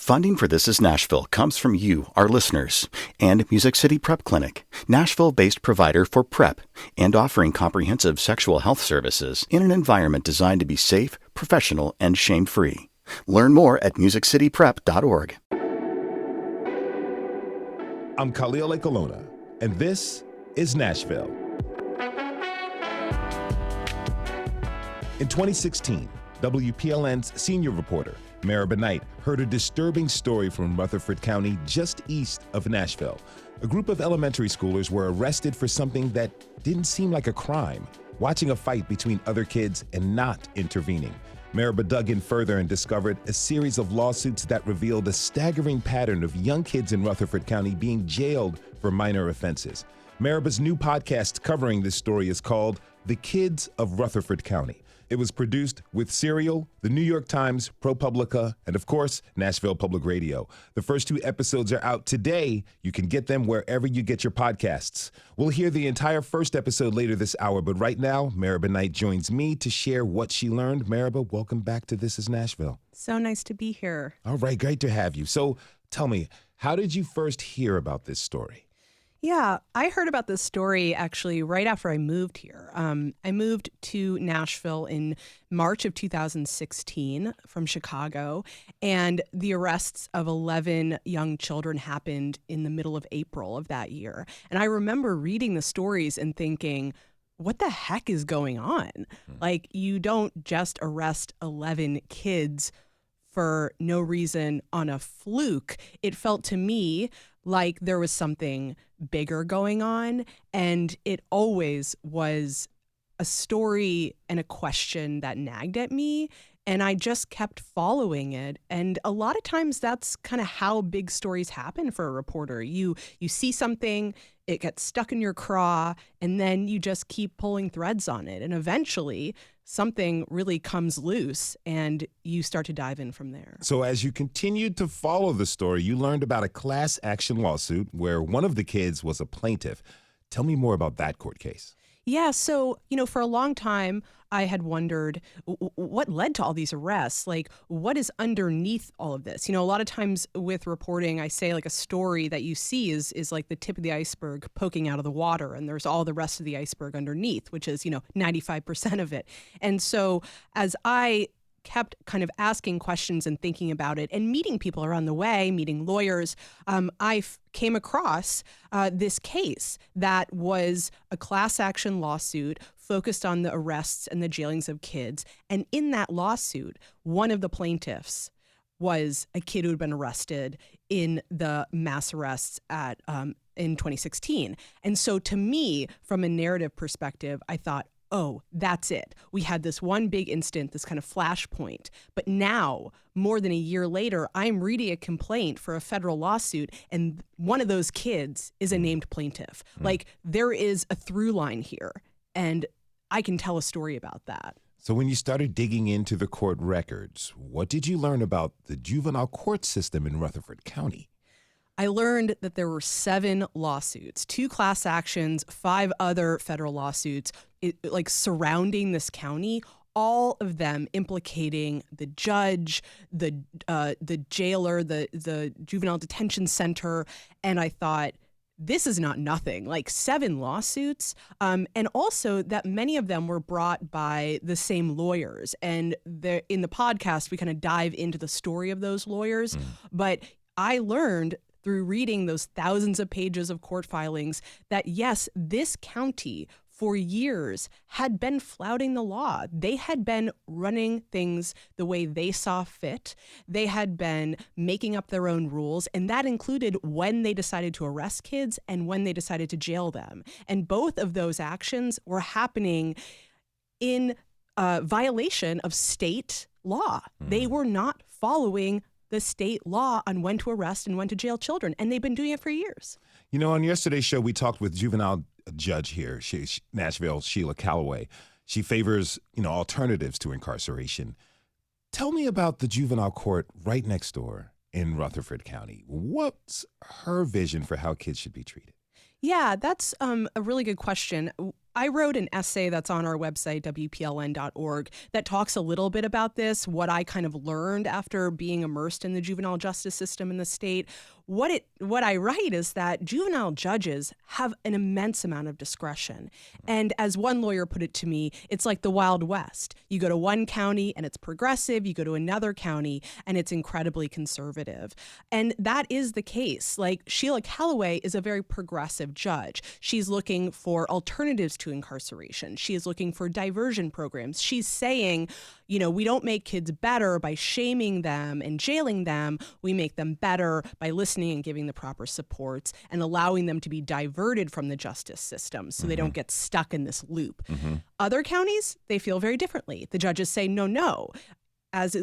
Funding for This Is Nashville comes from you, our listeners, and Music City Prep Clinic, Nashville-based provider for PrEP and offering comprehensive sexual health services in an environment designed to be safe, professional, and shame-free. Learn more at musiccityprep.org. I'm Khalil Ekalona, and this is Nashville. In 2016, WPLN's senior reporter, Meribah Knight, heard a disturbing story from Rutherford County just east of Nashville. A group of elementary schoolers were arrested for something that didn't seem like a crime, watching a fight between other kids and not intervening. Meribah dug in further and discovered a series of lawsuits that revealed a staggering pattern of young kids in Rutherford County being jailed for minor offenses. Meribah's new podcast covering this story is called The Kids of Rutherford County. It was produced with Serial, the New York Times, ProPublica, and of course, Nashville Public Radio. The first 2 episodes are out today. You can get them wherever you get your podcasts. We'll hear the entire first episode later this hour, but right now, Meribah Knight joins me to share what she learned. Meribah, welcome back to This Is Nashville. So nice to be here. All right, great to have you. So tell me, how did you first hear about this story? Yeah, I heard about this story actually right after I moved here. I moved to Nashville in March of 2016 from Chicago, and the arrests of 11 young children happened in the middle of April of that year. And I remember reading the stories and thinking, what the heck is going on? Like, you don't just arrest 11 kids for no reason on a fluke. It felt to me like there was something bigger going on, and it always was a story and a question that nagged at me, and I just kept following it. And a lot of times that's kind of how big stories happen for a reporter. You see something, it gets stuck in your craw, and then you just keep pulling threads on it, and eventually something really comes loose and you start to dive in from there. So as you continued to follow the story, you learned about a class action lawsuit where one of the kids was a plaintiff. Tell me more about that court case. Yeah, so, for a long time, I had wondered what led to all these arrests. Like, what is underneath all of this? A lot of times with reporting, I say like a story that you see is like the tip of the iceberg poking out of the water, and there's all the rest of the iceberg underneath, which is, 95% of it. And so as I kept kind of asking questions and thinking about it and meeting people around the way, meeting lawyers, I came across this case that was a class action lawsuit focused on the arrests and the jailings of kids. And in that lawsuit, one of the plaintiffs was a kid who had been arrested in the mass arrests in 2016. And so to me, from a narrative perspective, I thought, oh, that's it. We had this one big instant, this kind of flashpoint. But now, more than a year later, I'm reading a complaint for a federal lawsuit, and one of those kids is a named plaintiff. Like, there is a through line here, and I can tell a story about that. So when you started digging into the court records, what did you learn about the juvenile court system in Rutherford County? I learned that there were 7 lawsuits, 2 class actions, 5 other federal lawsuits, surrounding this county, all of them implicating the judge, the jailer, the juvenile detention center. And I thought, this is not nothing, like 7 lawsuits. And also that many of them were brought by the same lawyers. And in the podcast, we kind of dive into the story of those lawyers. But I learned through reading those thousands of pages of court filings that, yes, this county for years had been flouting the law. They had been running things the way they saw fit. They had been making up their own rules, and that included when they decided to arrest kids and when they decided to jail them. And both of those actions were happening in violation of state law. They were not following the state law on when to arrest and when to jail children, and they've been doing it for years. On yesterday's show, we talked with juvenile judge here, Nashville, Sheila Calloway. She favors, alternatives to incarceration. Tell me about the juvenile court right next door in Rutherford County. What's her vision for how kids should be treated? Yeah, that's a really good question. I wrote an essay that's on our website, WPLN.org, that talks a little bit about this, what I kind of learned after being immersed in the juvenile justice system in the state. What I write is that juvenile judges have an immense amount of discretion. And as one lawyer put it to me, it's like the Wild West. You go to one county and it's progressive, you go to another county and it's incredibly conservative. And that is the case. Like Sheila Calloway is a very progressive judge. She's looking for alternatives to incarceration. She is looking for diversion programs. She's saying, we don't make kids better by shaming them and jailing them. We make them better by listening and giving the proper supports and allowing them to be diverted from the justice system so they don't get stuck in this loop. Other counties, they feel very differently. The judges say, no. As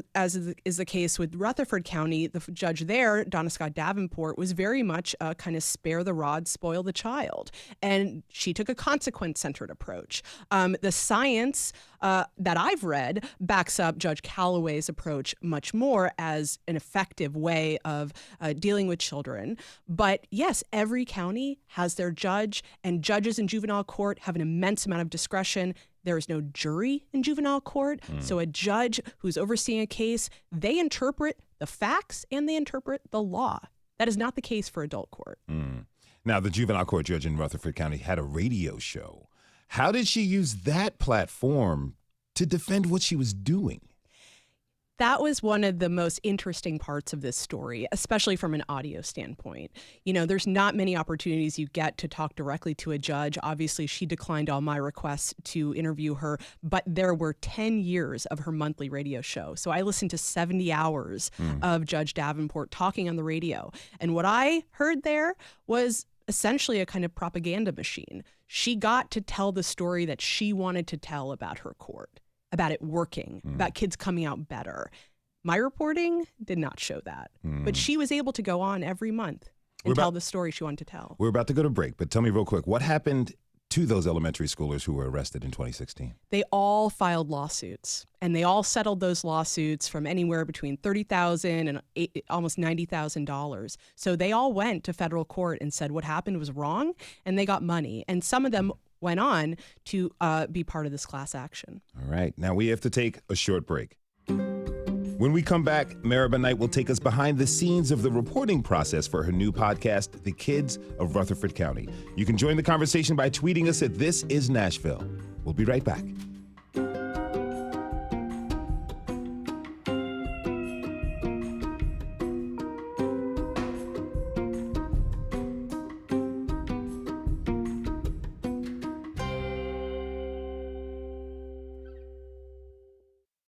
is the case with Rutherford County, the judge there, Donna Scott Davenport, was very much kind of spare the rod, spoil the child. And she took a consequence-centered approach. The science that I've read backs up Judge Calloway's approach much more as an effective way of dealing with children. But yes, every county has their judge, and judges in juvenile court have an immense amount of discretion. There is no jury in juvenile court. So a judge who's overseeing a case, they interpret the facts and they interpret the law. That is not the case for adult court. Now, the juvenile court judge in Rutherford County had a radio show. How did she use that platform to defend what she was doing? That was one of the most interesting parts of this story, especially from an audio standpoint. There's not many opportunities you get to talk directly to a judge. Obviously, she declined all my requests to interview her, but there were 10 years of her monthly radio show. So I listened to 70 hours of Judge Davenport talking on the radio. And what I heard there was essentially a kind of propaganda machine. She got to tell the story that she wanted to tell about her court, about it working, about kids coming out better. My reporting did not show that, but she was able to go on every month and tell the story she wanted to tell. We're about to go to break, but tell me real quick, what happened to those elementary schoolers who were arrested in 2016? They all filed lawsuits, and they all settled those lawsuits from anywhere between $30,000 and almost $90,000. So they all went to federal court and said what happened was wrong, and they got money. And some of them went on to be part of this class action. All right. Now we have to take a short break. When we come back, Meribah Knight will take us behind the scenes of the reporting process for her new podcast, The Kids of Rutherford County. You can join the conversation by tweeting us at This Is Nashville. We'll be right back.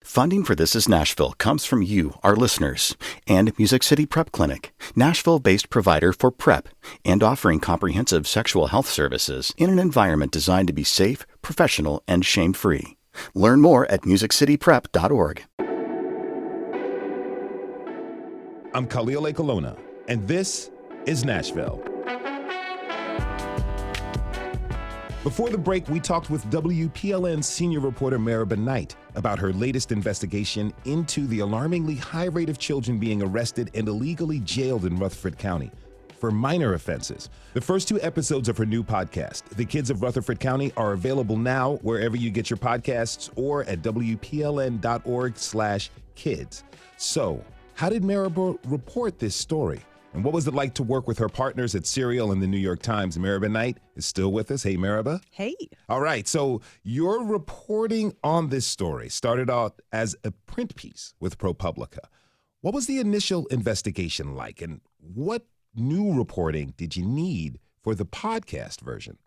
Funding for This Is Nashville comes from you, our listeners, and Music City Prep Clinic, Nashville-based provider for PrEP and offering comprehensive sexual health services in an environment designed to be safe, professional, and shame-free. Learn more at musiccityprep.org. I'm Khalil A. Colonna, and this is Nashville. Before the break, we talked with WPLN senior reporter Meribah Knight about her latest investigation into the alarmingly high rate of children being arrested and illegally jailed in Rutherford County for minor offenses. The first 2 episodes of her new podcast, The Kids of Rutherford County, are available now wherever you get your podcasts or at WPLN.org/kids. So, how did Meribah report this story? And what was it like to work with her partners at Serial and the New York Times? Meribah Knight is still with us. Hey, Meribah. Hey. All right. So your reporting on this story started out as a print piece with ProPublica. What was the initial investigation like, and what new reporting did you need for the podcast version?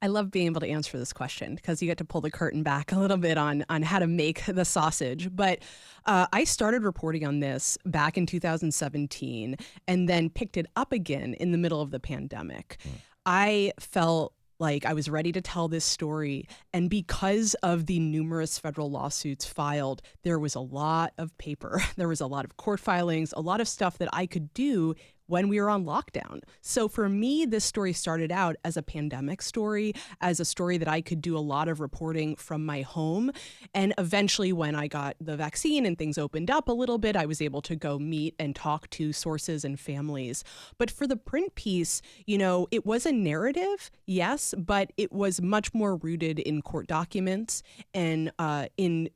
I love being able to answer this question because you get to pull the curtain back a little bit on how to make the sausage. But I started reporting on this back in 2017 and then picked it up again in the middle of the pandemic. I felt like I was ready to tell this story. And because of the numerous federal lawsuits filed, there was a lot of paper. There was a lot of court filings, a lot of stuff that I could do when we were on lockdown. So for me, this story started out as a pandemic story, as a story that I could do a lot of reporting from my home. And eventually, when I got the vaccine and things opened up a little bit, I was able to go meet and talk to sources and families. But for the print piece, it was a narrative, yes, but it was much more rooted in court documents and in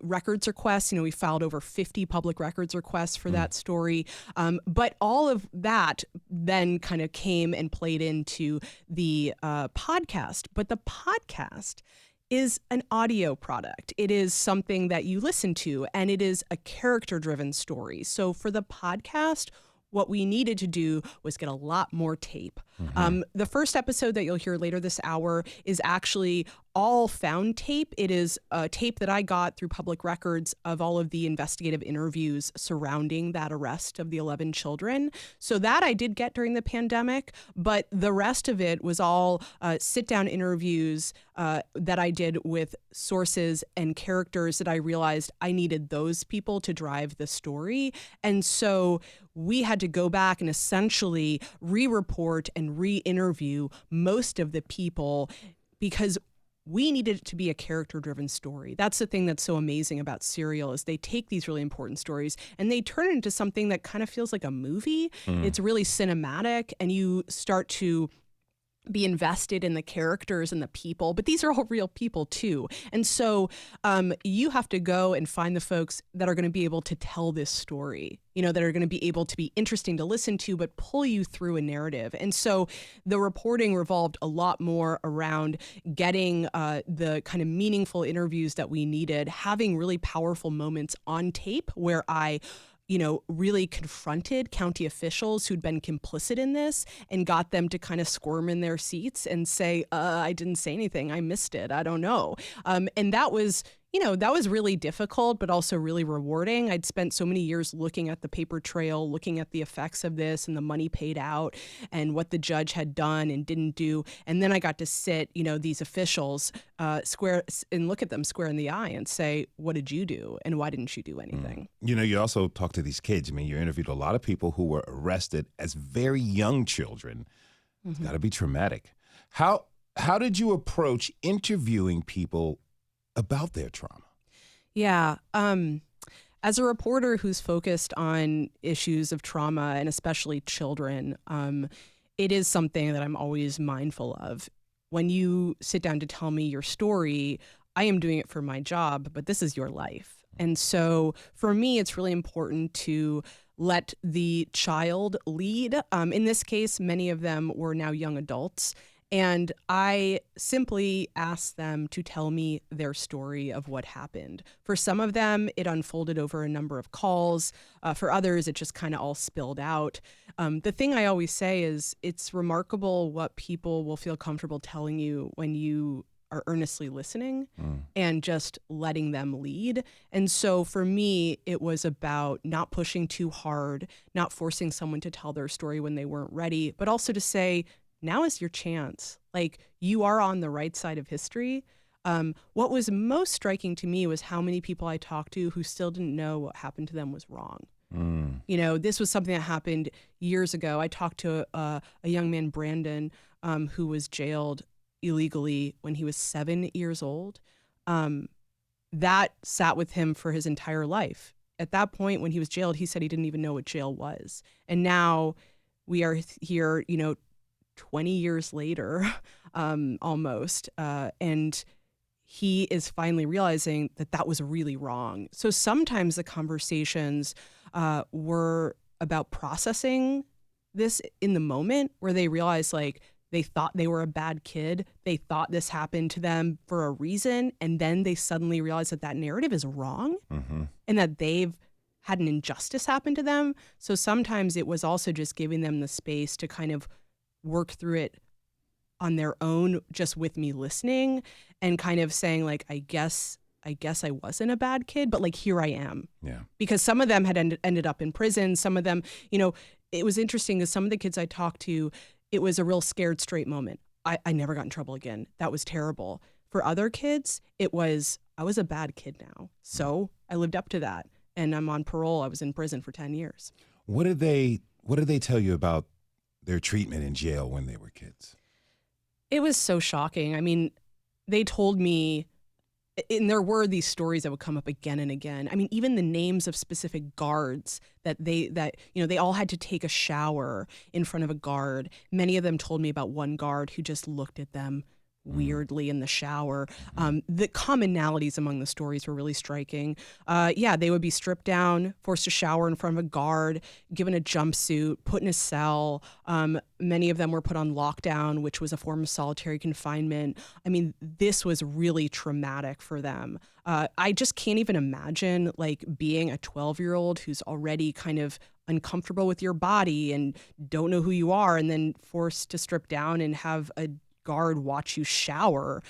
records requests. We filed over 50 public records requests for that story. But all of that then kind of came and played into the podcast. But the podcast is an audio product. It is something that you listen to, and it is a character-driven story. So for the podcast, what we needed to do was get a lot more tape. The first episode that you'll hear later this hour is actually all found tape. It is a tape that I got through public records of all of the investigative interviews surrounding that arrest of the 11 children. So that I did get during the pandemic, but the rest of it was all sit-down interviews that I did with sources and characters that I realized I needed those people to drive the story. And so we had to go back and essentially re-report and re-interview most of the people because we needed it to be a character-driven story. That's the thing that's so amazing about Serial is they take these really important stories and they turn it into something that kind of feels like a movie. It's really cinematic, and you start to be invested in the characters and the people, but these are all real people too. And so you have to go and find the folks that are going to be able to tell this story, that are going to be able to be interesting to listen to, but pull you through a narrative. And so the reporting revolved a lot more around getting the kind of meaningful interviews that we needed, having really powerful moments on tape where I really confronted county officials who'd been complicit in this and got them to kind of squirm in their seats and say, I didn't say anything. I missed it. I don't know. And that was really difficult, but also really rewarding. I'd spent so many years looking at the paper trail, looking at the effects of this and the money paid out and what the judge had done and didn't do. And then I got to sit, these officials square and look at them square in the eye and say, what did you do? And why didn't you do anything? You also talk to these kids. I mean, you interviewed a lot of people who were arrested as very young children. It's got to be traumatic. How did you approach interviewing people about their trauma? Yeah. As a reporter who's focused on issues of trauma and especially children, it is something that I'm always mindful of. When you sit down to tell me your story, I am doing it for my job, but this is your life. And so for me, it's really important to let the child lead. In this case, many of them were now young adults. And I simply asked them to tell me their story of what happened. For some of them, it unfolded over a number of calls. For others, it just kind of all spilled out. The thing I always say is it's remarkable what people will feel comfortable telling you when you are earnestly listening and just letting them lead. And so for me, it was about not pushing too hard, not forcing someone to tell their story when they weren't ready, but also to say, now is your chance. Like, you are on the right side of history. What was most striking to me was how many people I talked to who still didn't know what happened to them was wrong. This was something that happened years ago. I talked to a young man, Brandon, who was jailed illegally when he was 7 years old. That sat with him for his entire life. At that point, when he was jailed, he said he didn't even know what jail was. And now we are here, 20 years later, almost, and he is finally realizing that that was really wrong. So sometimes the conversations were about processing this in the moment, where they realized, like, they thought they were a bad kid. They thought this happened to them for a reason. And then they suddenly realized that that narrative is wrong and that they've had an injustice happen to them. So sometimes it was also just giving them the space to kind of work through it on their own, just with me listening and kind of saying, like, I guess I wasn't a bad kid, but, like, here I am. Yeah. Because some of them had ended up in prison. Some of them, it was interesting because some of the kids I talked to, it was a real scared straight moment. I never got in trouble again. That was terrible. For other kids, it was, I was a bad kid now. So I lived up to that. And I'm on parole. I was in prison for 10 years. What did they What did they tell you about their treatment in jail when they were kids? It was so shocking. I mean, they told me, and there were these stories that would come up again and again. I mean, even the names of specific guards that they all had to take a shower in front of a guard. Many of them told me about one guard who just looked at them weirdly in the shower. The commonalities among the stories were really striking. They would be stripped down, forced to shower in front of a guard, given a jumpsuit, put in a cell. Many of them were put on lockdown, which was a form of solitary confinement. I mean, this was really traumatic for them. I just can't even imagine like being a 12-year-old who's already kind of uncomfortable with your body and don't know who you are, and then forced to strip down and have a guard watch you shower.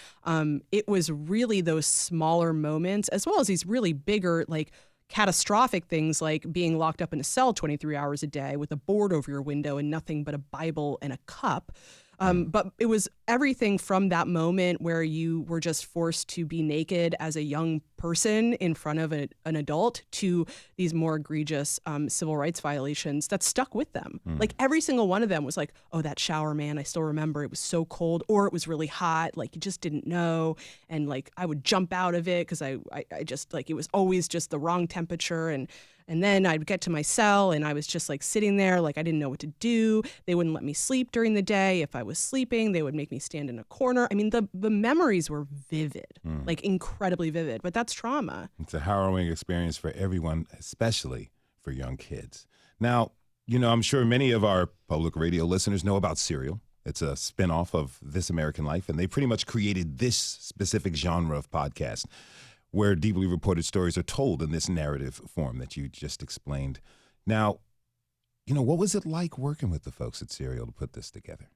It was really those smaller moments, as well as these really bigger, like catastrophic things like being locked up in a cell 23 hours a day with a board over your window and nothing but a Bible and a cup. But it was everything from that moment where you were just forced to be naked as a young person in front of an adult to these more egregious civil rights violations that stuck with them. Like every single one of them was like, oh, that shower, man, I still remember it was so cold, or it was really hot, like you just didn't know. And like I would jump out of it because I just like it was always just the wrong temperature. And then I'd get to my cell and I was just like sitting there like I didn't know what to do. They wouldn't let me sleep during the day. If I was sleeping, they would make me stand in a corner. I mean, the memories were vivid, like incredibly vivid, but that's trauma. It's a harrowing experience for everyone, especially for young kids. Now, I'm sure many of our public radio listeners know about Serial. It's a spinoff of This American Life, and they pretty much created this specific genre of podcast, where deeply reported stories are told in this narrative form that you just explained. Now, what was it like working with the folks at Serial to put this together?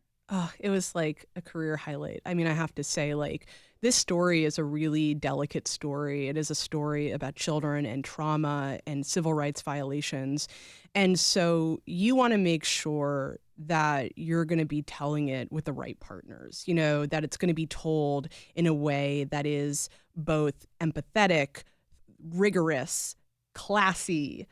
It was like a career highlight. I mean, I have to say, like, this story is a really delicate story. It is a story about children and trauma and civil rights violations. And so you want to make sure that you're going to be telling it with the right partners, that it's going to be told in a way that is both empathetic, rigorous, classy,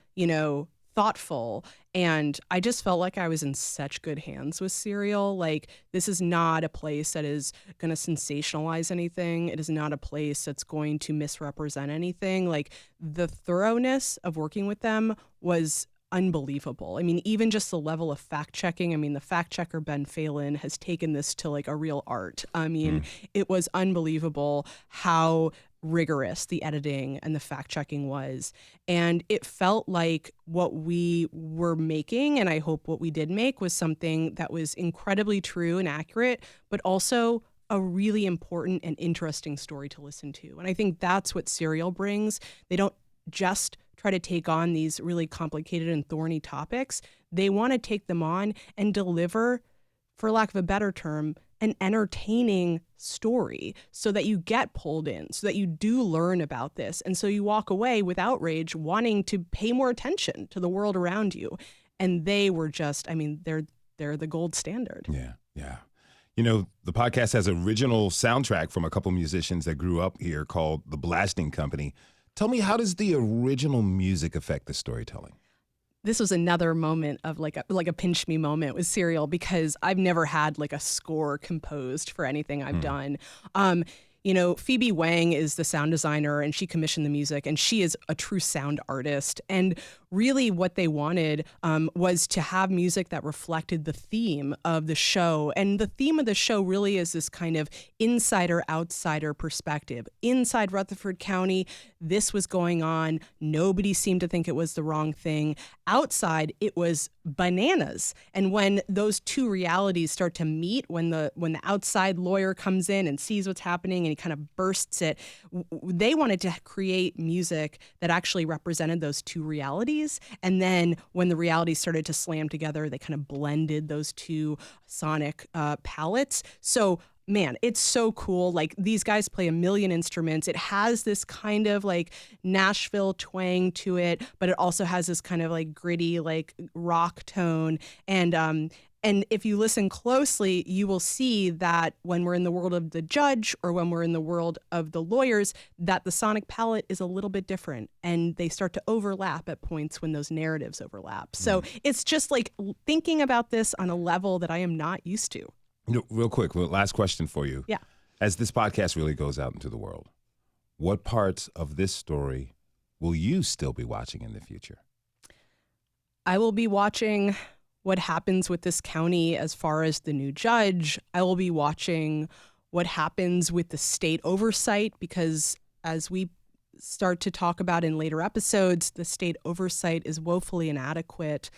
thoughtful. And I just felt like I was in such good hands with Serial. Like, this is not a place that is going to sensationalize anything. It is not a place that's going to misrepresent anything. Like, the thoroughness of working with them was unbelievable. I mean, even just the level of fact checking. I mean, the fact checker, Ben Phelan, has taken this to like a real art. I mean, it was unbelievable how rigorous the editing and the fact checking was. And it felt like what we were making, and I hope what we did make, was something that was incredibly true and accurate, but also a really important and interesting story to listen to. And I think that's what Serial brings. They don't just try to take on these really complicated and thorny topics. They want to take them on and deliver, for lack of a better term, an entertaining story so that you get pulled in, so that you do learn about this. And so you walk away with outrage, wanting to pay more attention to the world around you. And they were just, I mean, they're the gold standard. Yeah. The podcast has original soundtrack from a couple musicians that grew up here called The Blasting Company. Tell me, how does the original music affect the storytelling? This was another moment of like a pinch me moment with Serial, because I've never had like a score composed for anything I've done. Phoebe Wang is the sound designer, and she commissioned the music, and she is a true sound artist. And really what they wanted was to have music that reflected the theme of the show. And the theme of the show really is this kind of insider-outsider perspective. Inside Rutherford County, this was going on. Nobody seemed to think it was the wrong thing. Outside, it was bananas. And when those two realities start to meet, when the outside lawyer comes in and sees what's happening and he kind of bursts it, they wanted to create music that actually represented those two realities. And then when the realities started to slam together, they kind of blended those two sonic palettes. So man, it's so cool. Like, these guys play a million instruments. It has this kind of like Nashville twang to it, but it also has this kind of like gritty, like rock tone. And And if you listen closely, you will see that when we're in the world of the judge or when we're in the world of the lawyers, that the sonic palette is a little bit different and they start to overlap at points when those narratives overlap. So it's just like thinking about this on a level that I am not used to. Real quick, last question for you. Yeah. As this podcast really goes out into the world, what parts of this story will you still be watching in the future? I will be watching what happens with this county as far as the new judge. I will be watching what happens with the state oversight, because as we start to talk about in later episodes, the state oversight is woefully inadequate,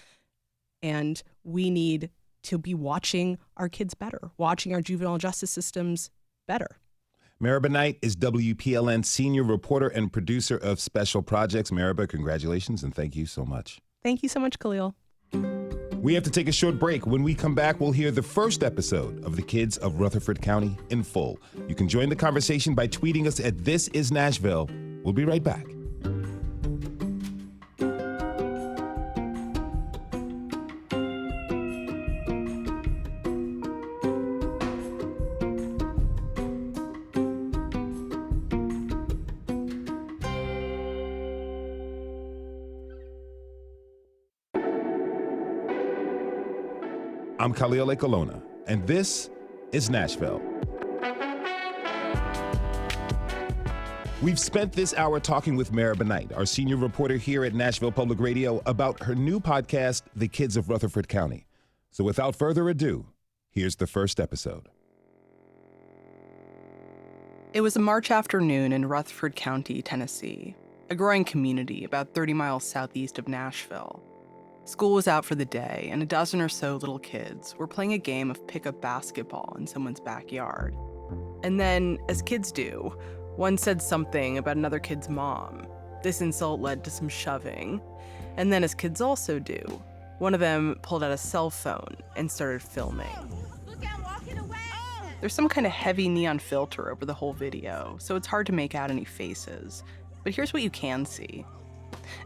and we need to be watching our kids better, watching our juvenile justice systems better. Meribah Knight is WPLN senior reporter and producer of special projects. Meribah, congratulations and thank you so much. Thank you so much, Khalil. We have to take a short break. When we come back, we'll hear the first episode of the Kids of Rutherford County in full. You can join the conversation by tweeting us at This Is Nashville. We'll be right back. I'm Khalil Ecolona, and this is Nashville. We've spent this hour talking with Meribah Knight, our senior reporter here at Nashville Public Radio, about her new podcast, The Kids of Rutherford County. So without further ado, here's the first episode. It was a March afternoon in Rutherford County, Tennessee, a growing community about 30 miles southeast of Nashville. School was out for the day, and a dozen or so little kids were playing a game of pickup basketball in someone's backyard. And then, as kids do, one said something about another kid's mom. This insult led to some shoving. And then, as kids also do, one of them pulled out a cell phone and started filming. Look out, walking away! There's some kind of heavy neon filter over the whole video, so it's hard to make out any faces. But here's what you can see.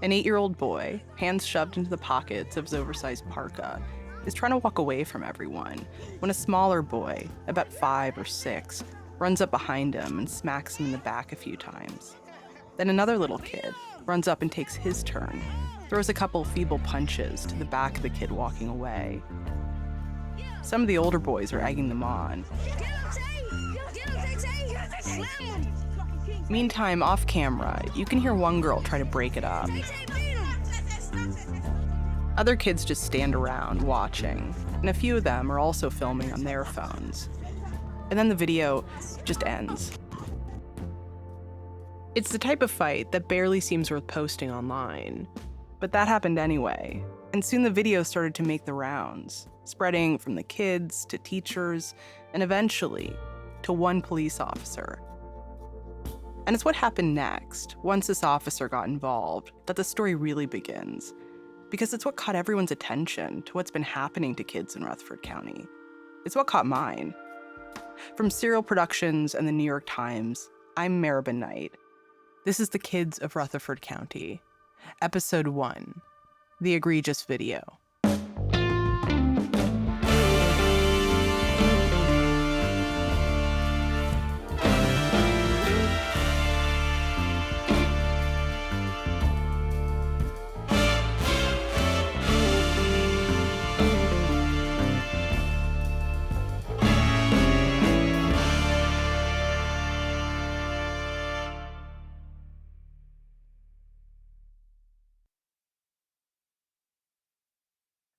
An 8-year-old boy, hands shoved into the pockets of his oversized parka, is trying to walk away from everyone when a smaller boy, about 5 or 6, runs up behind him and smacks him in the back a few times. Then another little kid runs up and takes his turn, throws a couple feeble punches to the back of the kid walking away. Some of the older boys are egging them on. Meantime, off camera, you can hear one girl try to break it up. Other kids just stand around watching, and a few of them are also filming on their phones. And then the video just ends. It's the type of fight that barely seems worth posting online. But that happened anyway, and soon the video started to make the rounds, spreading from the kids to teachers, and eventually to one police officer. And it's what happened next, once this officer got involved, that the story really begins. Because it's what caught everyone's attention to what's been happening to kids in Rutherford County. It's what caught mine. From Serial Productions and the New York Times, I'm Meribah Knight. This is The Kids of Rutherford County, Episode 1, The Egregious Video.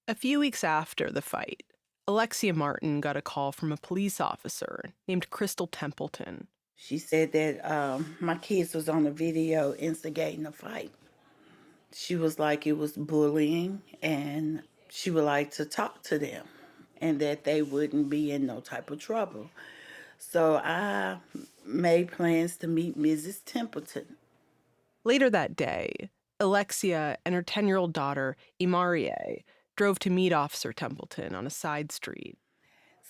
A few weeks after the fight, Alexia Martin got a call from a police officer named Crystal Templeton. She said that my kids was on the video instigating a fight. She was like it was bullying, and she would like to talk to them, and that they wouldn't be in no type of trouble. So I made plans to meet Mrs. Templeton. Later that day, Alexia and her 10-year-old daughter, Imarie, drove to meet Officer Templeton on a side street.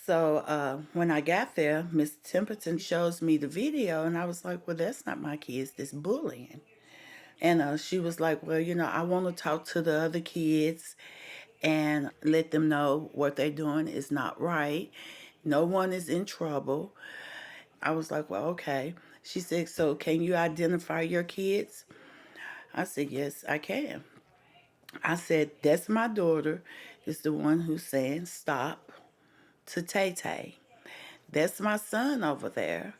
So when I got there, Miss Templeton shows me the video, and I was like, well, that's not my kids, this bullying. And she was like, well, I want to talk to the other kids. and let them know what they're doing is not right. No one is in trouble. I was like, well, okay. She said, so can you identify your kids? I said, yes, I can. I said, that's my daughter, is the one who's saying stop to Tay-Tay. That's my son over there.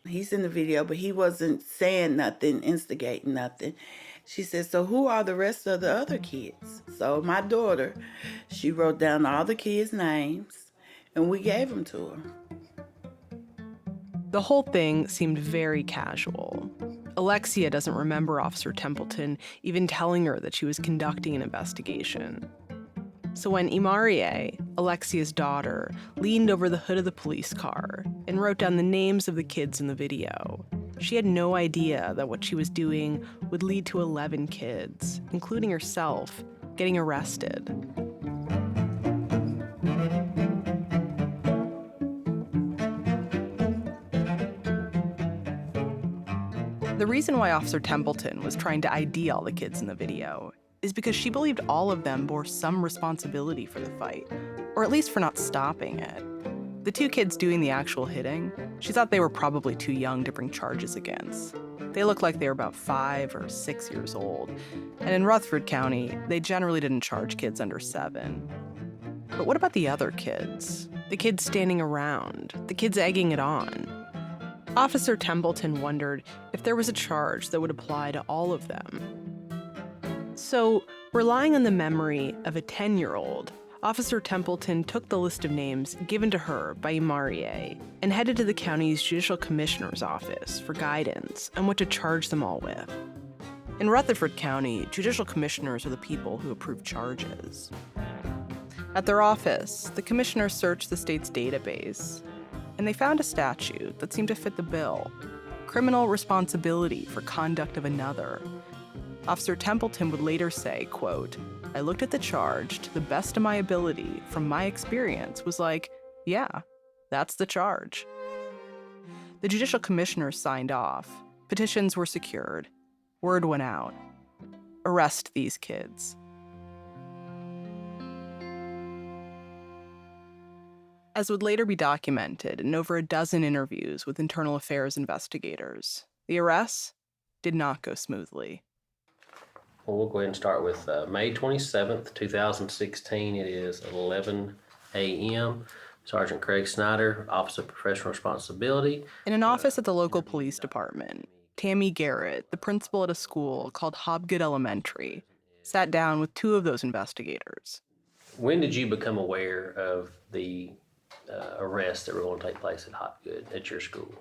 He's in the video, but he wasn't saying nothing, instigating nothing. She said, so who are the rest of the other kids? So my daughter, she wrote down all the kids' names, and we gave them to her. The whole thing seemed very casual. Alexia doesn't remember Officer Templeton even telling her that she was conducting an investigation. So when Imarie, Alexia's daughter, leaned over the hood of the police car and wrote down the names of the kids in the video, she had no idea that what she was doing would lead to 11 kids, including herself, getting arrested. The reason why Officer Templeton was trying to ID all the kids in the video is because she believed all of them bore some responsibility for the fight, or at least for not stopping it. The two kids doing the actual hitting, she thought they were probably too young to bring charges against. They looked like they were about 5 or 6 years old, and in Rutherford County, they generally didn't charge kids under 7. But what about the other kids? The kids standing around, the kids egging it on? Officer Templeton wondered if there was a charge that would apply to all of them. So, relying on the memory of a 10-year-old, Officer Templeton took the list of names given to her by Imarie and headed to the county's judicial commissioner's office for guidance on what to charge them all with. In Rutherford County, judicial commissioners are the people who approve charges. At their office, the commissioner searched the state's database, and they found a statute that seemed to fit the bill: criminal responsibility for conduct of another. Officer Templeton would later say, quote, I looked at the charge to the best of my ability from my experience, was like, yeah, that's the charge. The judicial commissioner signed off. Petitions were secured. Word went out. Arrest these kids. As would later be documented in over a dozen interviews with internal affairs investigators, the arrests did not go smoothly. Well, we'll go ahead and start with May 27th, 2016. It is 11 a.m. Sergeant Craig Snyder, Office of Professional Responsibility. In an office at the local police department, Tammy Garrett, the principal at a school called Hobgood Elementary, sat down with two of those investigators. When did you become aware of the arrests that were going to take place at Hobgood at your school?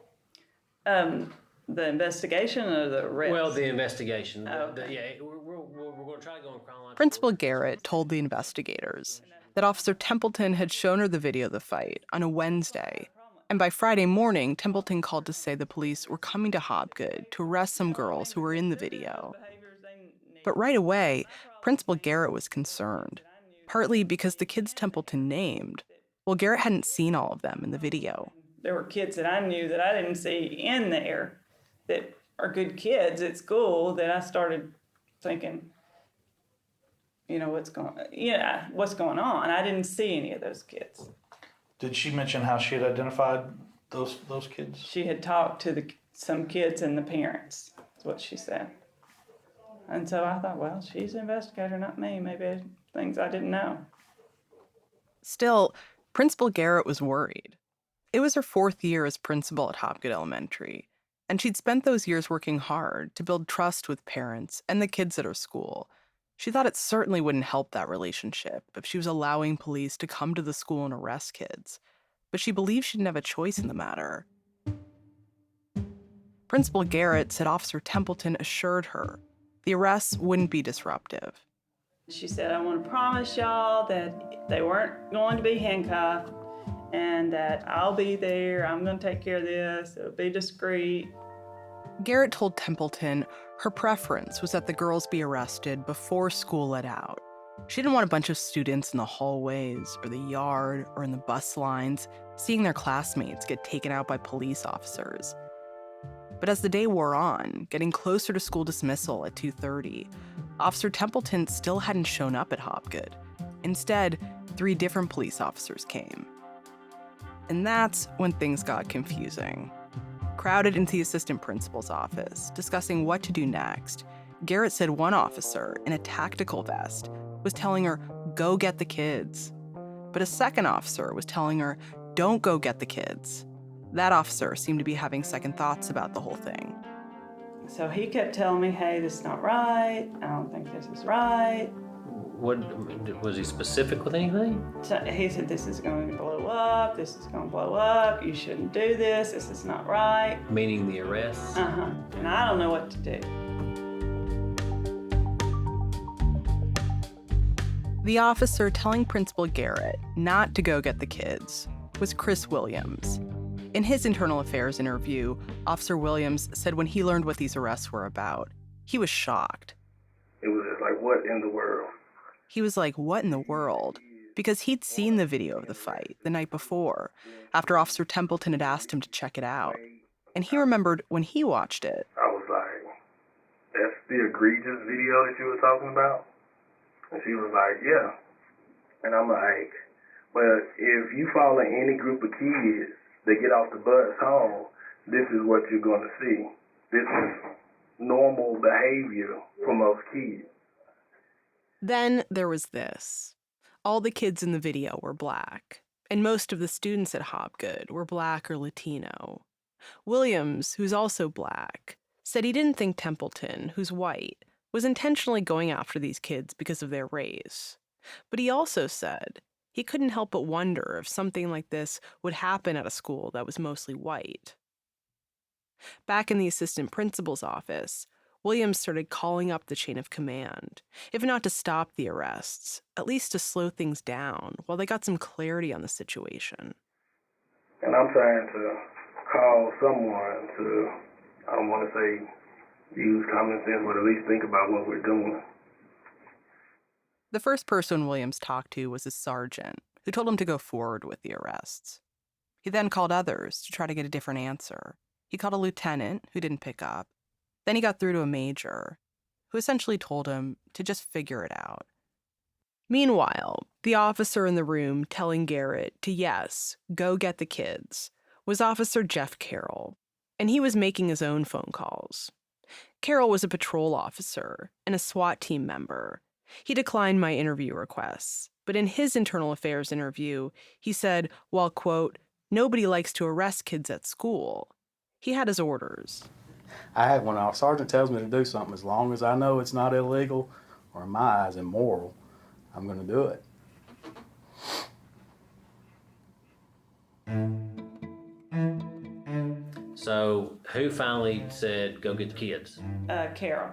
The investigation or the arrest? Well, the investigation. Oh, okay. Yeah, we're going to try to go in chronological. Principal Garrett told the investigators that Officer Templeton had shown her the video of the fight on a Wednesday, and by Friday morning, Templeton called to say the police were coming to Hobgood to arrest some girls who were in the video. But right away, Principal Garrett was concerned, partly because the kids Templeton named, well, Garrett hadn't seen all of them in the video. There were kids that I knew that I didn't see in there that are good kids at school that I started thinking, what's going on? I didn't see any of those kids. Did she mention how she had identified those kids? She had talked to some kids and the parents, is what she said. And so I thought, well, she's an investigator, not me. Maybe things I didn't know. Still, Principal Garrett was worried. It was her 4th year as principal at Hobgood Elementary, and she'd spent those years working hard to build trust with parents and the kids at her school. She thought it certainly wouldn't help that relationship if she was allowing police to come to the school and arrest kids, but she believed she didn't have a choice in the matter. Principal Garrett said Officer Templeton assured her the arrests wouldn't be disruptive. She said, I want to promise y'all that they weren't going to be handcuffed and that I'll be there. I'm going to take care of this. It'll be discreet. Garrett told Templeton her preference was that the girls be arrested before school let out. She didn't want a bunch of students in the hallways or the yard or in the bus lines seeing their classmates get taken out by police officers. But as the day wore on, getting closer to school dismissal at 2:30, Officer Templeton still hadn't shown up at Hobgood. Instead, 3 different police officers came. And that's when things got confusing. Crowded into the assistant principal's office, discussing what to do next, Garrett said one officer in a tactical vest was telling her, "Go get the kids." But a second officer was telling her, "Don't go get the kids." That officer seemed to be having second thoughts about the whole thing. So he kept telling me, hey, this is not right. I don't think this is right. What was he specific with anything? So he said, this is going to blow up. This is going to blow up. You shouldn't do this. This is not right. Meaning the arrests? And I don't know what to do. The officer telling Principal Garrett not to go get the kids was Chris Williams. In his internal affairs interview, Officer Williams said when he learned what these arrests were about, he was shocked. It was just like, what in the world? He was like, what in the world? Because he'd seen the video of the fight the night before, after Officer Templeton had asked him to check it out. And he remembered when he watched it. I was like, that's the egregious video that you were talking about? And she was like, yeah. And I'm like, well, if you follow any group of kids that get off the bus home, this is what you're going to see. This is normal behavior for most kids. Then there was this. All the kids in the video were black, and most of the students at Hopgood were black or Latino. Williams, who's also black, said he didn't think Templeton, who's white, was intentionally going after these kids because of their race. But he also said he couldn't help but wonder if something like this would happen at a school that was mostly white. Back in the assistant principal's office, Williams started calling up the chain of command, if not to stop the arrests, at least to slow things down while they got some clarity on the situation. And I'm trying to call someone to, I don't want to say use common sense, but at least think about what we're doing. The first person Williams talked to was a sergeant, who told him to go forward with the arrests. He then called others to try to get a different answer. He called a lieutenant, who didn't pick up. Then he got through to a major, who essentially told him to just figure it out. Meanwhile, the officer in the room telling Garrett to, yes, go get the kids, was Officer Jeff Carroll, and he was making his own phone calls. Carroll was a patrol officer and a SWAT team member. He declined my interview requests, but in his internal affairs interview, he said, while, quote, nobody likes to arrest kids at school, he had his orders. When our sergeant tells me to do something, as long as I know it's not illegal or in my eyes immoral, I'm going to do it. So who finally said, go get the kids? Carol.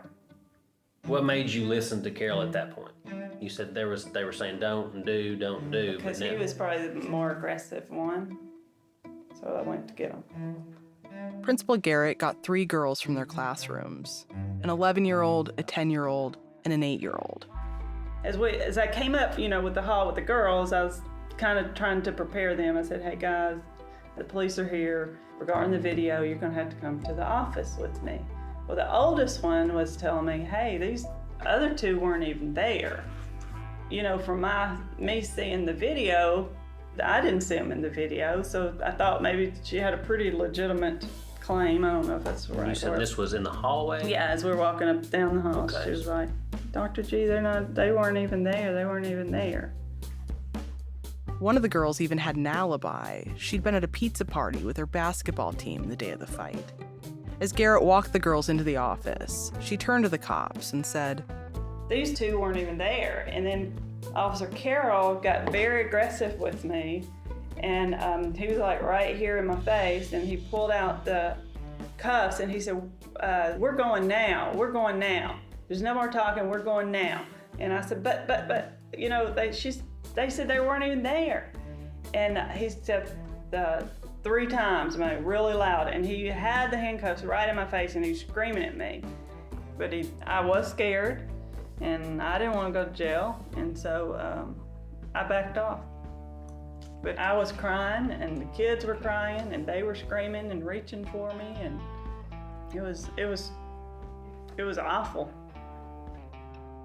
What made you listen to Carol at that point? You said they were saying don't do. Because he was probably the more aggressive one. So I went to get him. Principal Garrett got 3 girls from their classrooms, an 11-year-old, a 10-year-old, and an 8-year-old. As I came up, with the hall with the girls, I was kind of trying to prepare them. I said, hey guys, the police are here. Regarding the video, you're going to have to come to the office with me. Well, the oldest one was telling me, hey, these other 2 weren't even there. From me seeing the video, I didn't see them in the video, so I thought maybe she had a pretty legitimate claim. I don't know if that's the right word. You said this was in the hallway? Yeah, as we were walking up down the hall, Okay. She was like, Dr. G, they weren't even there. They weren't even there. One of the girls even had an alibi. She'd been at a pizza party with her basketball team the day of the fight. As Garrett walked the girls into the office, she turned to the cops and said, These 2 weren't even there. And then Officer Carroll got very aggressive with me, and he was like right here in my face, and he pulled out the cuffs and he said, we're going now. There's no more talking, we're going now. And I said, but, they said they weren't even there. And he said 3 times, really loud, and he had the handcuffs right in my face and he was screaming at me. But I was scared and I didn't want to go to jail, and so I backed off. But I was crying and the kids were crying and they were screaming and reaching for me, and it was awful.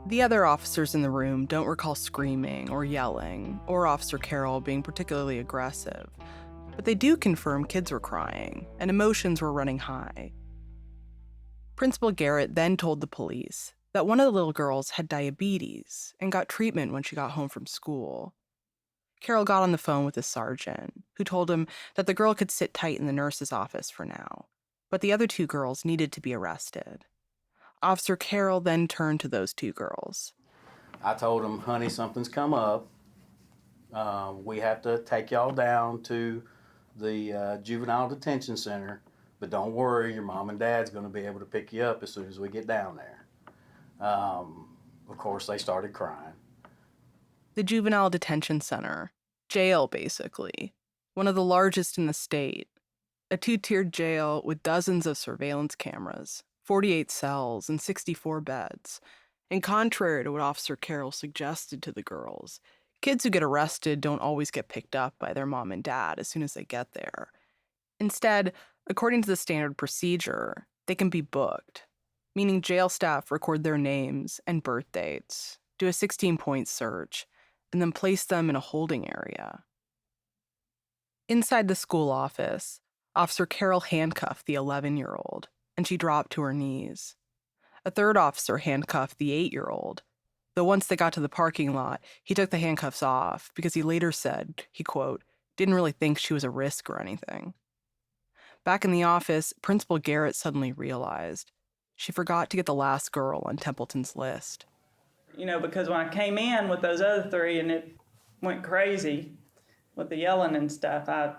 The other officers in the room don't recall screaming or yelling, or Officer Carroll being particularly aggressive, but they do confirm kids were crying and emotions were running high. Principal Garrett then told the police that one of the little girls had diabetes and got treatment when she got home from school. Carroll got on the phone with the sergeant, who told him that the girl could sit tight in the nurse's office for now, but the other two girls needed to be arrested. Officer Carroll then turned to those two girls. I told him, honey, something's come up. We have to take y'all down to the juvenile detention center, but don't worry, your mom and dad's going to be able to pick you up as soon as we get down there. Of course, they started crying. The juvenile detention center, jail basically, one of the largest in the state, a two-tiered jail with dozens of surveillance cameras, 48 cells, and 64 beds. And contrary to what Officer Carroll suggested to the girls, kids who get arrested don't always get picked up by their mom and dad as soon as they get there. Instead, according to the standard procedure, they can be booked, meaning jail staff record their names and birth dates, do a 16-point search, and then place them in a holding area. Inside the school office, Officer Carroll handcuffed the 11-year-old, and she dropped to her knees. A third officer handcuffed the 8-year-old, though once they got to the parking lot, he took the handcuffs off because he later said he, quote, didn't really think she was a risk or anything. Back in the office, Principal Garrett suddenly realized she forgot to get the last girl on Templeton's list. You know, because when I came in with those other three and it went crazy with the yelling and stuff, I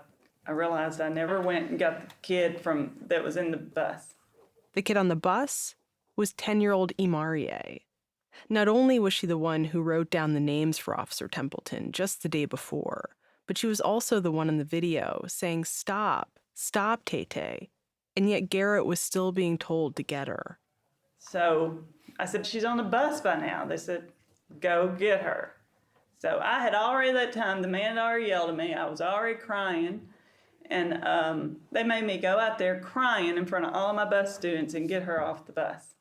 realized I never went and got the kid that was in the bus. The kid on the bus was 10-year-old Imarie. Not only was she the one who wrote down the names for Officer Templeton just the day before, but she was also the one in the video saying, "Stop, stop, Tay-Tay." And yet Garrett was still being told to get her. So I said, she's on the bus by now. They said, go get her. So I had already, that time, the man had already yelled at me. I was already crying. And they made me go out there crying in front of all my bus students and get her off the bus.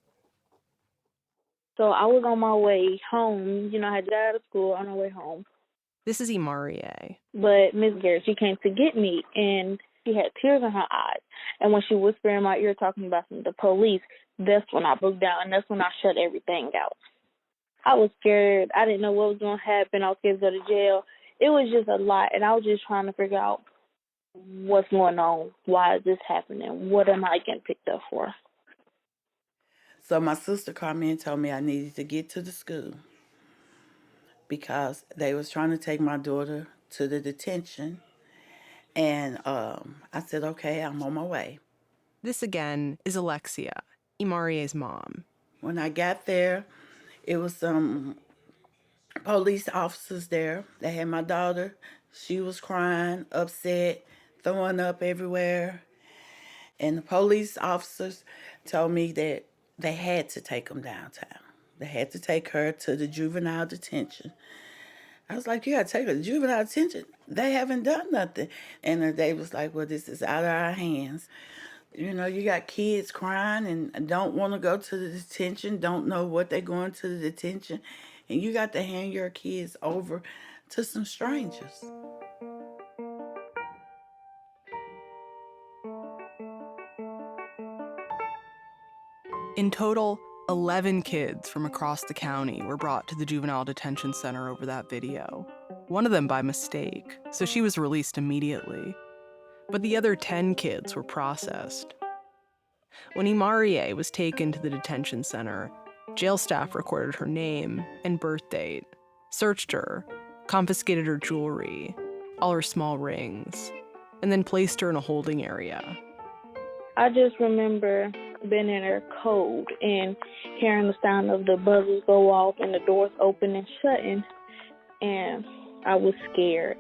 So I was on my way home. You know, I had got out of school on my way home. This is Imarie. But Miss Garrett, she came to get me, and she had tears in her eyes. And when she whispered in my ear talking about the police, that's when I broke down, and that's when I shut everything out. I was scared. I didn't know what was going to happen. I was scared to go to jail. It was just a lot, and I was just trying to figure out what's going on, why is this happening, what am I getting picked up for? So my sister called me and told me I needed to get to the school because they was trying to take my daughter to the detention. And I said, okay, I'm on my way. This again is Alexia, Imarie's mom. When I got there, it was some police officers there. They had my daughter. She was crying, upset, throwing up everywhere. And the police officers told me that they had to take them downtown. They had to take her to the juvenile detention. I was like, you got to take her to juvenile detention? They haven't done nothing. And they was like, well, this is out of our hands. You know, you got kids crying and don't want to go to the detention, don't know what they're going to the detention. And you got to hand your kids over to some strangers. In total, 11 kids from across the county were brought to the juvenile detention center over that video. One of them by mistake, so she was released immediately. But the other 10 kids were processed. When Imarie was taken to the detention center, jail staff recorded her name and birth date, searched her, confiscated her jewelry, all her small rings, and then placed her in a holding area. I just remember being in there cold and hearing the sound of the buzzers go off and the doors open and shutting, and I was scared.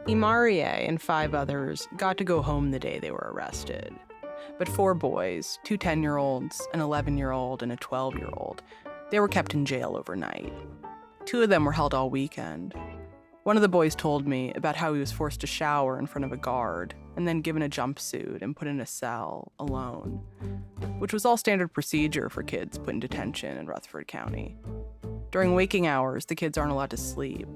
Imarie and 5 others got to go home the day they were arrested. But 4 boys, 2 10-year-olds, an 11-year-old, and a 12-year-old, they were kept in jail overnight. 2 of them were held all weekend. One of the boys told me about how he was forced to shower in front of a guard and then given a jumpsuit and put in a cell alone, which was all standard procedure for kids put in detention in Rutherford County. During waking hours, the kids aren't allowed to sleep.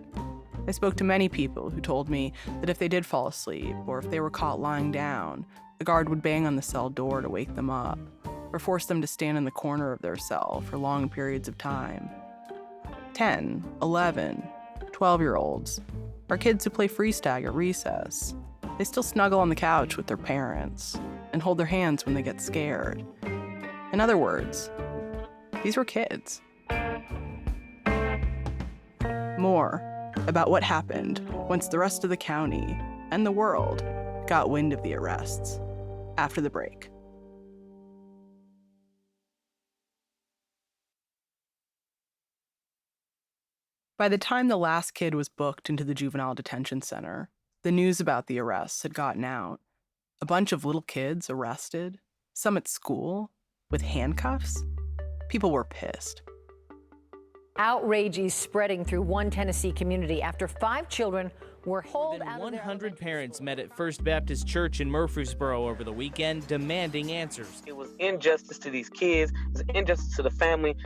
I spoke to many people who told me that if they did fall asleep or if they were caught lying down, the guard would bang on the cell door to wake them up or force them to stand in the corner of their cell for long periods of time. 10, 11, 12-year-olds are kids who play freeze tag at recess. They still snuggle on the couch with their parents and hold their hands when they get scared. In other words, these were kids. More about what happened once the rest of the county and the world got wind of the arrests after the break. By the time the last kid was booked into the juvenile detention center, the news about the arrests had gotten out. A bunch of little kids arrested, some at school, with handcuffs. People were pissed. Outrage is spreading through one Tennessee community after 5 children were hauled out of their 100 parents met at First Baptist Church in Murfreesboro over the weekend demanding answers. It was injustice to these kids. It's injustice to the family.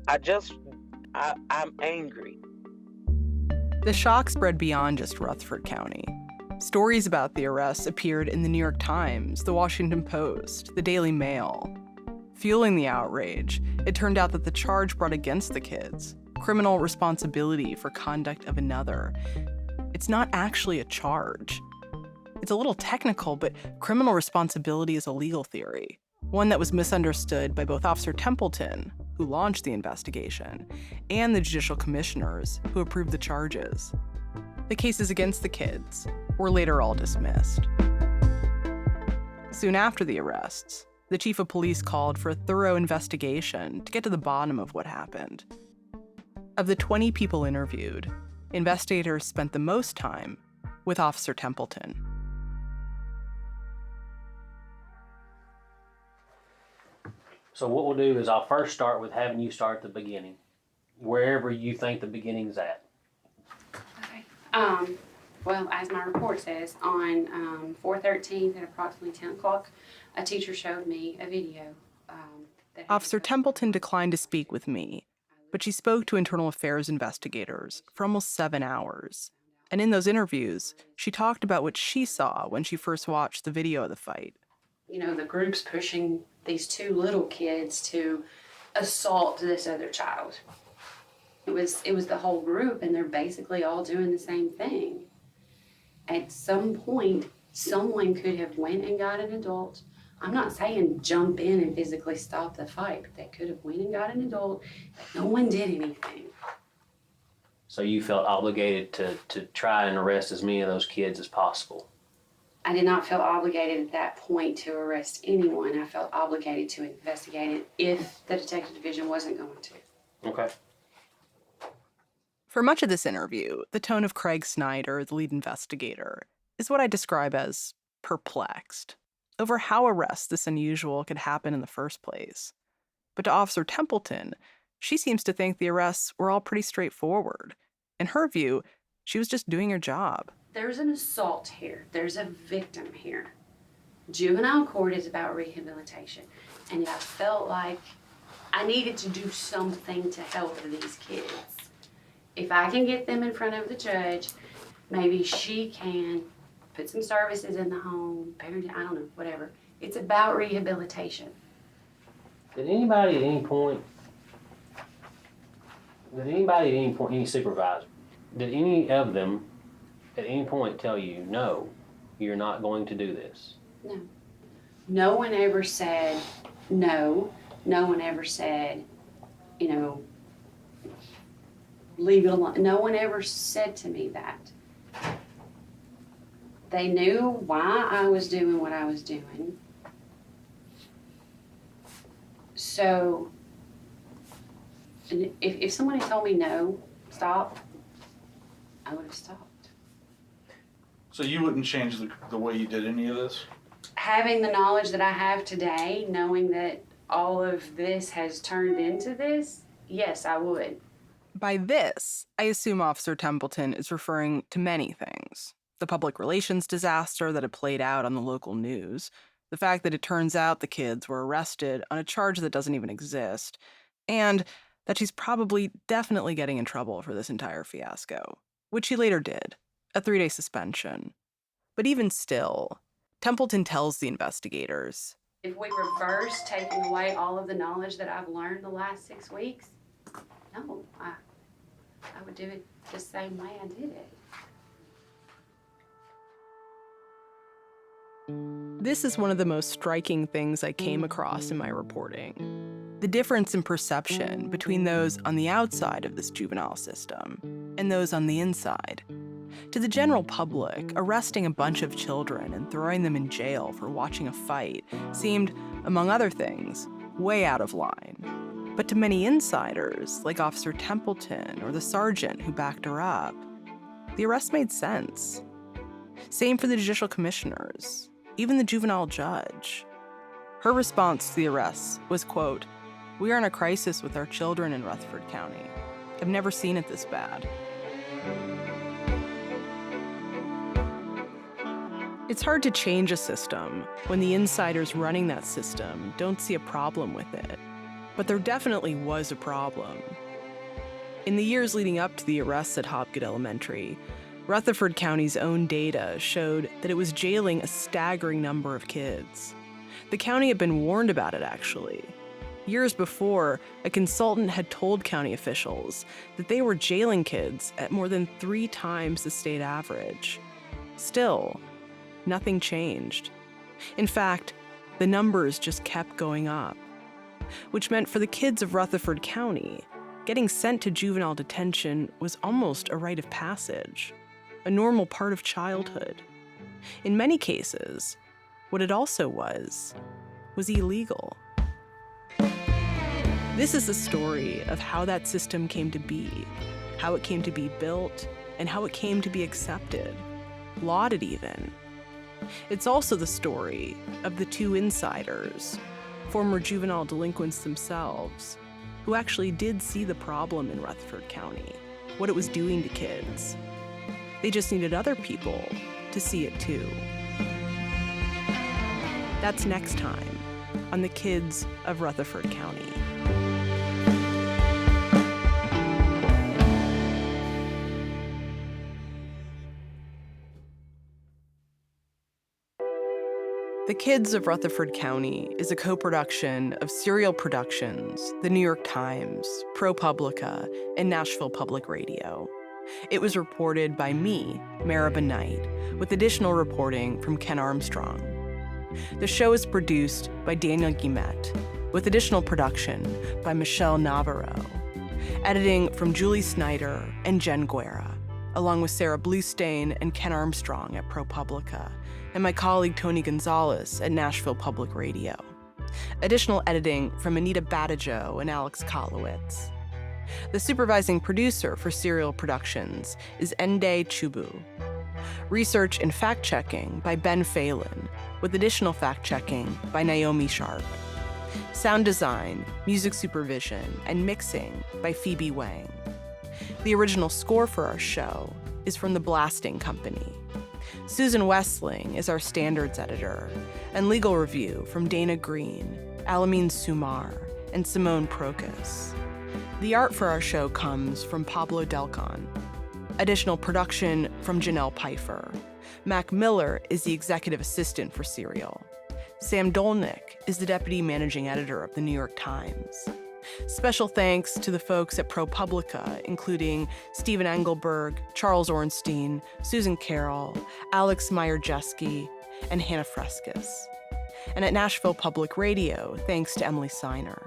I'm angry. The shock spread beyond just Rutherford County. Stories about the arrests appeared in the New York Times, the Washington Post, the Daily Mail. Fueling the outrage, it turned out that the charge brought against the kids, criminal responsibility for conduct of another, it's not actually a charge. It's a little technical, but criminal responsibility is a legal theory, one that was misunderstood by both Officer Templeton, who launched the investigation, and the judicial commissioners who approved the charges. The cases against the kids were later all dismissed. Soon after the arrests, the chief of police called for a thorough investigation to get to the bottom of what happened. Of the 20 people interviewed, investigators spent the most time with Officer Templeton. So what we'll do is I'll first start with having you start at the beginning, wherever you think the beginning's at. Okay. Well, as my report says, on 4/13 at approximately 10 o'clock, a teacher showed me a video. Officer Templeton declined to speak with me, but she spoke to internal affairs investigators for almost 7 hours. And in those interviews, she talked about what she saw when she first watched the video of the fight. You know, the group's pushing these 2 little kids to assault this other child. It was the whole group, and they're basically all doing the same thing. At some point, someone could have went and got an adult. I'm not saying jump in and physically stop the fight, but they could have went and got an adult, but no one did anything. So you felt obligated to try and arrest as many of those kids as possible? I did not feel obligated at that point to arrest anyone. I felt obligated to investigate it if the detective division wasn't going to. Okay. For much of this interview, the tone of Craig Snyder, the lead investigator, is what I describe as perplexed over how arrests this unusual could happen in the first place. But to Officer Templeton, she seems to think the arrests were all pretty straightforward. In her view, she was just doing her job. There's an assault here. There's a victim here. Juvenile court is about rehabilitation. And I felt like I needed to do something to help these kids. If I can get them in front of the judge, maybe she can put some services in the home, parenting, I don't know, whatever. It's about rehabilitation. Did anybody at any point, any supervisor, did any of them at any point tell you, no, you're not going to do this? No. No one ever said no. No one ever said, you know, leave it alone. No one ever said to me that. They knew why I was doing what I was doing. So, if someone had told me no, stop, I would have stopped. So you wouldn't change the way you did any of this? Having the knowledge that I have today, knowing that all of this has turned into this, yes, I would. By this, I assume Officer Templeton is referring to many things. The public relations disaster that had played out on the local news, the fact that it turns out the kids were arrested on a charge that doesn't even exist, and that she's probably definitely getting in trouble for this entire fiasco, which she later did, a 3-day suspension. But even still, Templeton tells the investigators, if we reverse taking away all of the knowledge that I've learned the last 6 weeks, no, I would do it the same way I did it. This is one of the most striking things I came across in my reporting. The difference in perception between those on the outside of this juvenile system and those on the inside. To the general public, arresting a bunch of children and throwing them in jail for watching a fight seemed, among other things, way out of line. But to many insiders, like Officer Templeton or the sergeant who backed her up, the arrest made sense. Same for the judicial commissioners, even the juvenile judge. Her response to the arrests was, quote, "We are in a crisis with our children in Rutherford County. I've never seen it this bad." It's hard to change a system when the insiders running that system don't see a problem with it. But there definitely was a problem. In the years leading up to the arrests at Hopgood Elementary, Rutherford County's own data showed that it was jailing a staggering number of kids. The county had been warned about it, actually. Years before, a consultant had told county officials that they were jailing kids at more than 3 times the state average. Still, nothing changed. In fact, the numbers just kept going up, which meant for the kids of Rutherford County, getting sent to juvenile detention was almost a rite of passage, a normal part of childhood. In many cases, what it also was illegal. This is the story of how that system came to be, how it came to be built, and how it came to be accepted, lauded even. It's also the story of the 2 insiders, former juvenile delinquents themselves, who actually did see the problem in Rutherford County, what it was doing to kids. They just needed other people to see it too. That's next time on the Kids of Rutherford County. The Kids of Rutherford County is a co-production of Serial Productions, The New York Times, ProPublica, and Nashville Public Radio. It was reported by me, Meribah Knight, with additional reporting from Ken Armstrong. The show is produced by Daniel Guillemette, with additional production by Michelle Navarro. Editing from Julie Snyder and Jen Guerra, along with Sarah Bluestain and Ken Armstrong at ProPublica, and my colleague Tony Gonzalez at Nashville Public Radio. Additional editing from Anita Badajo and Alex Kotlowitz. The supervising producer for Serial Productions is Ende Chubu. Research and fact-checking by Ben Phelan, with additional fact-checking by Naomi Sharp. Sound design, music supervision, and mixing by Phoebe Wang. The original score for our show is from The Blasting Company. Susan Westling is our standards editor, and legal review from Dana Green, Alameen Sumar, and Simone Procas. The art for our show comes from Pablo Delcon. Additional production from Janelle Pfeiffer. Mac Miller is the executive assistant for Serial. Sam Dolnick is the deputy managing editor of The New York Times. Special thanks to the folks at ProPublica, including Stephen Engelberg, Charles Ornstein, Susan Carroll, Alex Meyer-Jeske, and Hannah Frescus. And at Nashville Public Radio, thanks to Emily Seiner.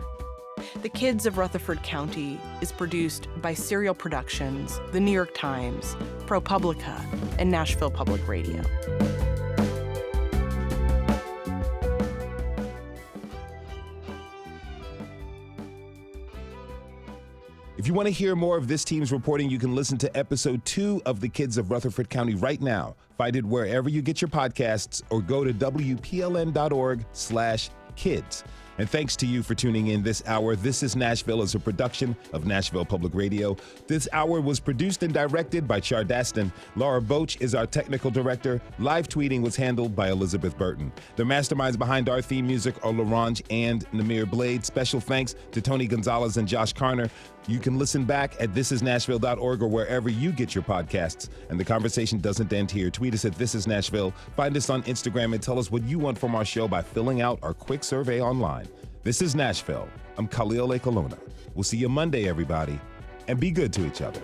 The Kids of Rutherford County is produced by Serial Productions, The New York Times, ProPublica, and Nashville Public Radio. If you want to hear more of this team's reporting, you can listen to episode 2 of The Kids of Rutherford County right now. Find it wherever you get your podcasts or go to WPLN.org/kids. And thanks to you for tuning in this hour. This is Nashville is a production of Nashville Public Radio. This hour was produced and directed by Char Daston. Laura Boach is our technical director. Live tweeting was handled by Elizabeth Burton. The masterminds behind our theme music are Larange and Namir Blade. Special thanks to Tony Gonzalez and Josh Carner. You can listen back at thisisnashville.org or wherever you get your podcasts. And the conversation doesn't end here. Tweet us at This Is Nashville. Find us on Instagram and tell us what you want from our show by filling out our quick survey online. This is Nashville. I'm Khalil Ekalona. We'll see you Monday, everybody, and be good to each other.